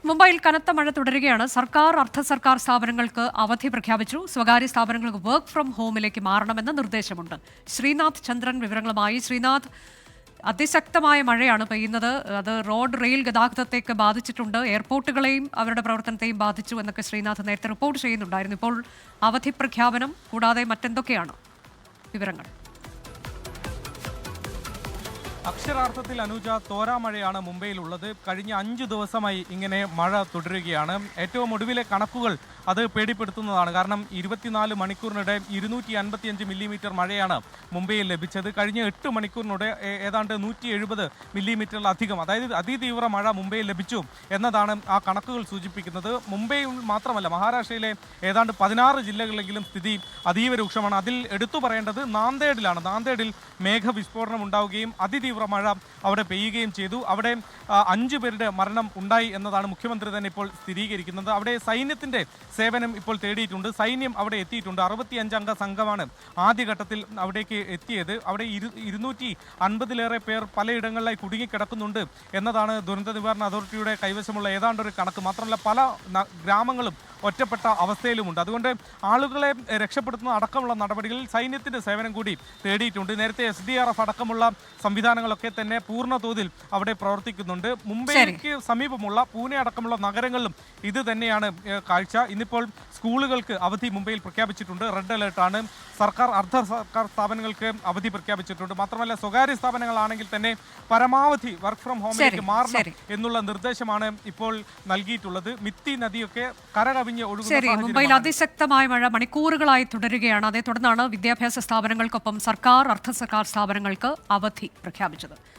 മുംബൈയിൽ കനത്ത മഴ തുടരുകയാണ്. സർക്കാർ അർദ്ധ സർക്കാർ സ്ഥാപനങ്ങൾക്ക് അവധി പ്രഖ്യാപിച്ചു. സ്വകാര്യ സ്ഥാപനങ്ങൾക്ക് വർക്ക് ഫ്രം ഹോമിലേക്ക് മാറണമെന്ന നിർദ്ദേശമുണ്ട്. ശ്രീനാഥ് ചന്ദ്രൻ വിവരങ്ങളുമായി. ശ്രീനാഥ്, അതിശക്തമായ മഴയാണ് പെയ്യുന്നത്. അത് റോഡ് റെയിൽ ഗതാഗതത്തേക്ക് ബാധിച്ചിട്ടുണ്ട്. എയർപോർട്ടുകളെയും അവരുടെ പ്രവർത്തനത്തെയും ബാധിച്ചു എന്നൊക്കെ ശ്രീനാഥ് നേരത്തെ റിപ്പോർട്ട് ചെയ്യുന്നുണ്ടായിരുന്നു. ഇപ്പോൾ അവധി പ്രഖ്യാപനം കൂടാതെ മറ്റെന്തൊക്കെയാണ് വിവരങ്ങൾ? അക്ഷരാർത്ഥത്തിൽ അനുജ തോരാമഴയാണ് മുംബൈയിലുള്ളത്. കഴിഞ്ഞ 5 ദിവസമായി ഇങ്ങനെ മഴ തുടരുകയാണ്. ഏറ്റവും ഒടുവിലെ കണക്കുകൾ അത് പേടിപ്പെടുത്തുന്നതാണ്. കാരണം 24 മണിക്കൂറിനിടെ 255 മില്ലിമീറ്റർ മഴയാണ് മുംബൈയിൽ ലഭിച്ചത്. കഴിഞ്ഞ 8 മണിക്കൂറിനിടെ ഏതാണ്ട് 170 മില്ലിമീറ്ററിലധികം, അതായത് അതിതീവ്ര മഴ മുംബൈയിൽ ലഭിച്ചു എന്നതാണ് ആ കണക്കുകൾ സൂചിപ്പിക്കുന്നത്. മുംബൈയിൽ മാത്രമല്ല, മഹാരാഷ്ട്രയിലെ ഏതാണ്ട് 16 ജില്ലകളിലെങ്കിലും സ്ഥിതി അതീവ രൂക്ഷമാണ്. അതിൽ എടുത്തു പറയേണ്ടത് നാന്ദേഡിലാണ്. നാന്ദേഡിൽ മേഘവിസ്ഫോടനം ഉണ്ടാവുകയും അതിതീവ്ര മഴ അവിടെ പെയ്യുകയും ചെയ്തു. അവിടെ 5 പേരുടെ മരണം ഉണ്ടായി എന്നതാണ് മുഖ്യമന്ത്രി തന്നെ ഇപ്പോൾ സ്ഥിരീകരിക്കുന്നത്. അവിടെ സൈന്യത്തിന്റെ സേവനം ഇപ്പോൾ തേടിയിട്ടുണ്ട്. സൈന്യം അവിടെ എത്തിയിട്ടുണ്ട്. 65 അംഗ സംഘമാണ് ആദ്യഘട്ടത്തിൽ അവിടേക്ക് എത്തിയത്. അവിടെ 250-ലേറെ പേർ പലയിടങ്ങളിലായി കുടുങ്ങിക്കിടക്കുന്നുണ്ട് എന്നതാണ് ദുരന്ത നിവാരണ അതോറിറ്റിയുടെ കൈവശമുള്ള ഏതാണ്ടൊരു കണക്ക്. മാത്രമല്ല, പല ഗ്രാമങ്ങളും ഒറ്റപ്പെട്ട അവസ്ഥയിലുമുണ്ട്. അതുകൊണ്ട് ആളുകളെ രക്ഷപ്പെടുത്തുന്ന അടക്കമുള്ള നടപടികളിൽ സൈന്യത്തിന്റെ സേവനം കൂടി തേടിയിട്ടുണ്ട്. നേരത്തെ SDRF അടക്കമുള്ള സംവിധാനങ്ങളൊക്കെ തന്നെ പൂർണ്ണ തോതിൽ അവിടെ പ്രവർത്തിക്കുന്നുണ്ട്. മുംബൈക്ക് സമീപമുള്ള പൂനെ അടക്കമുള്ള നഗരങ്ങളിലും ഇത് തന്നെയാണ് കാഴ്ച. ഇന്നിപ്പോൾ സ്കൂളുകൾക്ക് അവധി മുംബൈയിൽ പ്രഖ്യാപിച്ചിട്ടുണ്ട്. റെഡ് അലേർട്ടാണ്. സർക്കാർ അർദ്ധ സർക്കാർ സ്ഥാപനങ്ങൾക്ക് അവധി പ്രഖ്യാപിച്ചിട്ടുണ്ട്. മാത്രമല്ല, സ്വകാര്യ സ്ഥാപനങ്ങളാണെങ്കിൽ തന്നെ പരമാവധി വർക്ക് ഫ്രം ഹോമിലേക്ക് മാറണം എന്നുള്ള നിർദ്ദേശമാണ് ഇപ്പോൾ നൽകിയിട്ടുള്ളത്. മിത്തി നദിയൊക്കെ കരകവിഞ്ഞ് ഒഴുകുന്ന മുംബൈയിൽ അതിശക്തമായ മഴ മണിക്കൂറുകളായി തുടരുകയാണ്. അതേ തുടർന്നാണ് വിദ്യാഭ്യാസ സ്ഥാപനങ്ങൾക്കൊപ്പം സർക്കാർ അർദ്ധ സർക്കാർ സ്ഥാപനങ്ങൾക്ക് അവധി പ്രഖ്യാപിച്ചത്.